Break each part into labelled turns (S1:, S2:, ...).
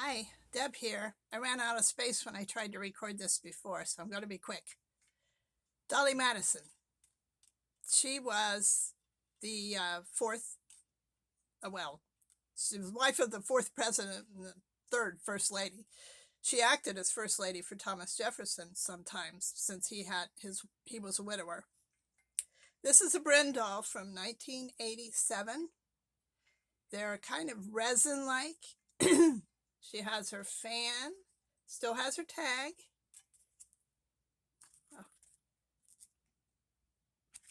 S1: Hi, Deb here. I ran out of space when I tried to record this before, so I'm going to be quick. Dolley Madison. She was the fourth, well, she was wife of the fourth president and the third first lady. She acted as first lady for Thomas Jefferson sometimes since he was a widower. This is a Brindle from 1987. They're kind of resin-like. She has her fan, still has her tag. Oh,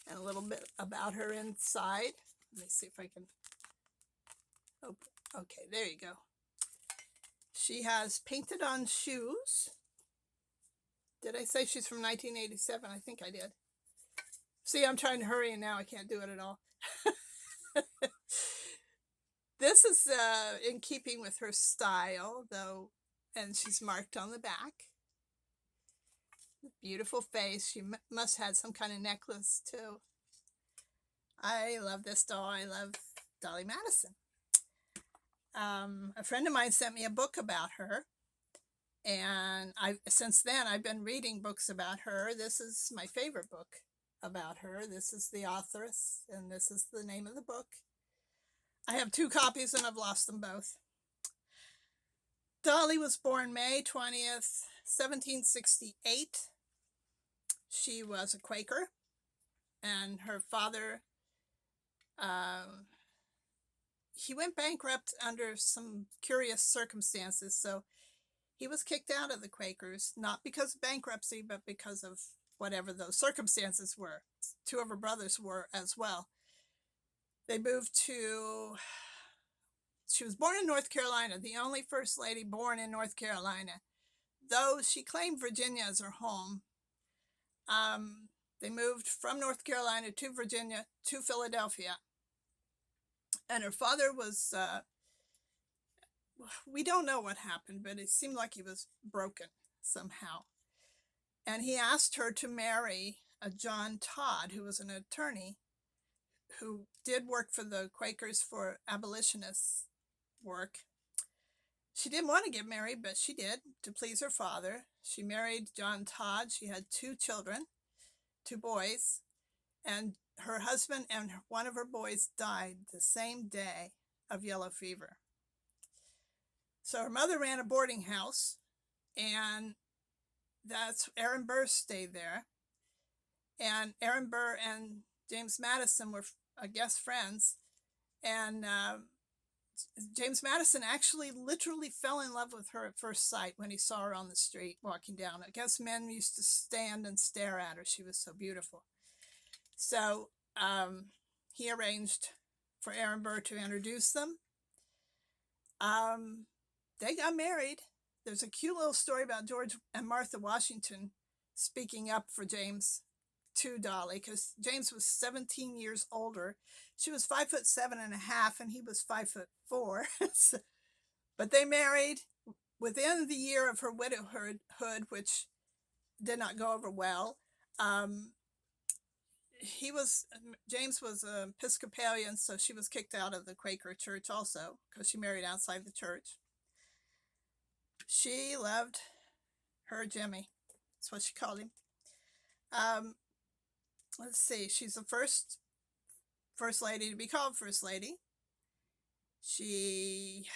S1: and a little bit about her inside. Let me see if I can. Oh, okay, there you go. She has painted on shoes. Did I say she's from 1987? I think I did. See, I'm trying to hurry and now I can't do it at all. This is in keeping with her style, though, and she's marked on the back. Beautiful face. She must have had some kind of necklace, too. I love this doll. I love Dolley Madison. A friend of mine sent me a book about her, and since then I've been reading books about her. This is my favorite book about her. This is the authoress, and this is the name of the book. I have 2 copies, and I've lost them both. Dolley was born May 20th, 1768. She was a Quaker, and her father, he went bankrupt under some curious circumstances, so he was kicked out of the Quakers, not because of bankruptcy, but because of whatever those circumstances were. 2 of her brothers were as well. They moved to, she was born in North Carolina, the only first lady born in North Carolina, though she claimed Virginia as her home. They moved from North Carolina to Virginia to Philadelphia. And her father was, we don't know what happened, but it seemed like he was broken somehow. And he asked her to marry a John Todd, who was an attorney who did work for the Quakers for abolitionist work. She didn't want to get married, but she did to please her father. She married John Todd. She had 2 children, 2 boys, and her husband and one of her boys died the same day of yellow fever. So her mother ran a boarding house, and that's Aaron Burr stayed there. And Aaron Burr and James Madison were, I guess, friends. And James Madison actually literally fell in love with her at first sight when he saw her on the street walking down. I guess men used to stand and stare at her. She was so beautiful. So he arranged for Aaron Burr to introduce them. They got married. There's a cute little story about George and Martha Washington speaking up for James to Dolley, because James was 17 years older. She was 5'7.5", and he was 5'4". But they married within the year of her widowhood, which did not go over well. James was an Episcopalian, so she was kicked out of the Quaker church also, because she married outside the church. She loved her Jimmy. That's what she called him. Let's see. She's the first lady to be called first lady. She,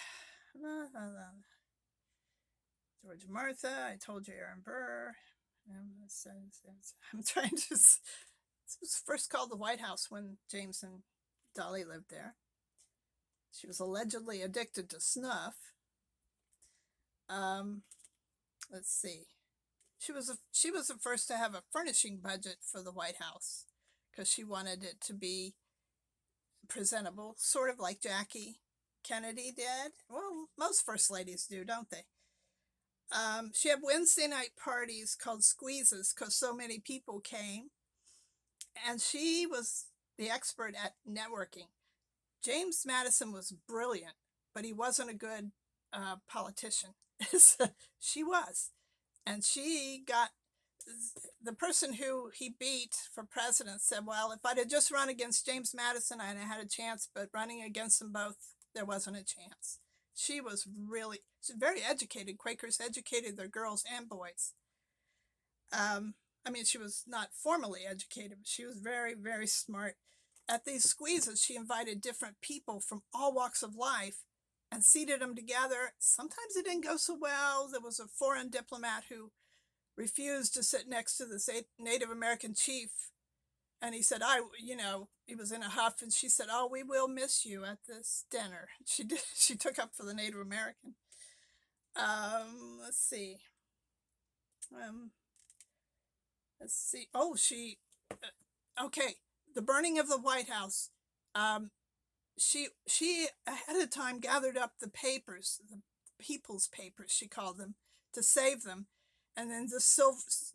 S1: George and Martha. I told you Aaron Burr. I'm trying to. It was first called the White House when James and Dolley lived there. She was allegedly addicted to snuff. Let's see. She was the first to have a furnishing budget for the White House because she wanted it to be presentable, sort of like Jackie Kennedy did. Well, most first ladies do, don't they? She had Wednesday night parties called squeezes because so many people came. And she was the expert at networking. James Madison was brilliant, but he wasn't a good politician. She was. And she got, the person who he beat for president said, well, if I'd have just run against James Madison, I'd have had a chance, but running against them both, there wasn't a chance. She was she's very educated. Quakers educated their girls and boys. I mean, she was not formally educated, but she was very, very smart. At these squeezes, she invited different people from all walks of life and seated them together. Sometimes it didn't go so well. There was a foreign diplomat who refused to sit next to the Native American chief. And he said, he was in a huff, and she said, "Oh, we will miss you at this dinner." She did. She took up for the Native American. Let's see. Um, let's see. Oh, okay. The burning of the White House. Um, she ahead of time gathered up the papers, the people's papers, she called them, to save them, and then the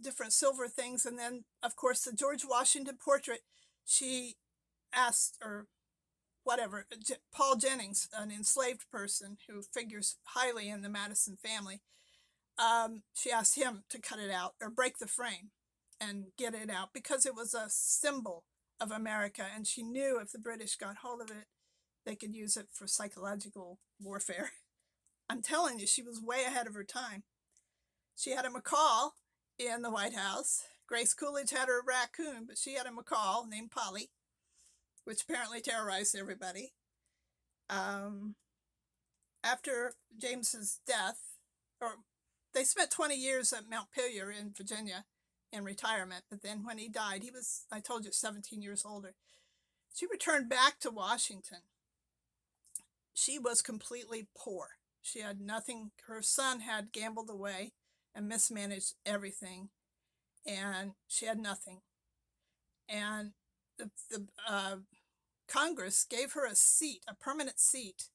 S1: different silver things, and then of course the George Washington portrait. She asked, or whatever, Paul Jennings, an enslaved person who figures highly in the Madison family. She asked him to cut it out or break the frame and get it out because it was a symbol of America, and she knew if the British got hold of it, they could use it for psychological warfare. I'm telling you, she was way ahead of her time. She had a macaw in the White House. Grace Coolidge had her raccoon, but she had a macaw named Polly, which apparently terrorized everybody. After James's death, or they spent 20 years at Mount Pillier in Virginia in retirement, but then when he died, he was, I told you, 17 years older. She returned back to Washington. She was completely poor. She had nothing. Her son had gambled away and mismanaged everything, and she had nothing. And the Congress gave her a seat, a permanent seat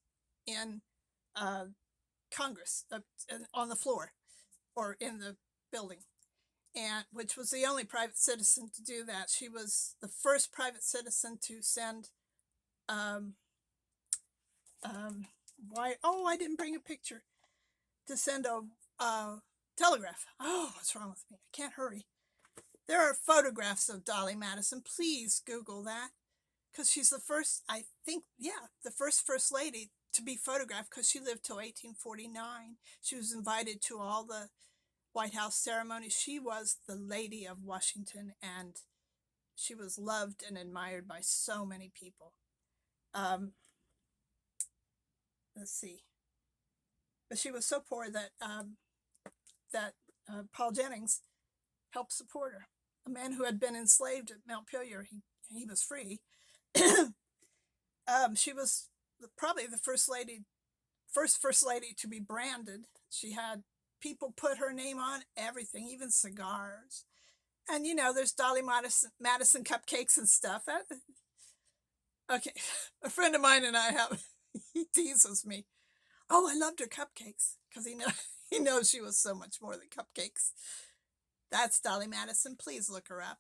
S1: in Congress, on the floor or in the building, and which was the only private citizen to do that. She was the first private citizen to send why, oh, I didn't bring a picture, to send a telegraph. Oh, what's wrong with me? I can't hurry. There are photographs of Dolley Madison. Please Google that, because she's the first, I think, yeah, the first lady to be photographed, because she lived till 1849. She was invited to all the White House ceremonies. She was the lady of Washington, and she was loved and admired by so many people. Let's see. But she was so poor that Paul Jennings helped support her. A man who had been enslaved at Mount Pillier, he was free. She was probably the first lady to be branded. She had people put her name on everything, even cigars. And there's Dolley Madison cupcakes and stuff. Okay, a friend of mine and I have, he teases me. Oh, I loved her cupcakes, because he knows she was so much more than cupcakes. That's Dolley Madison. Please look her up.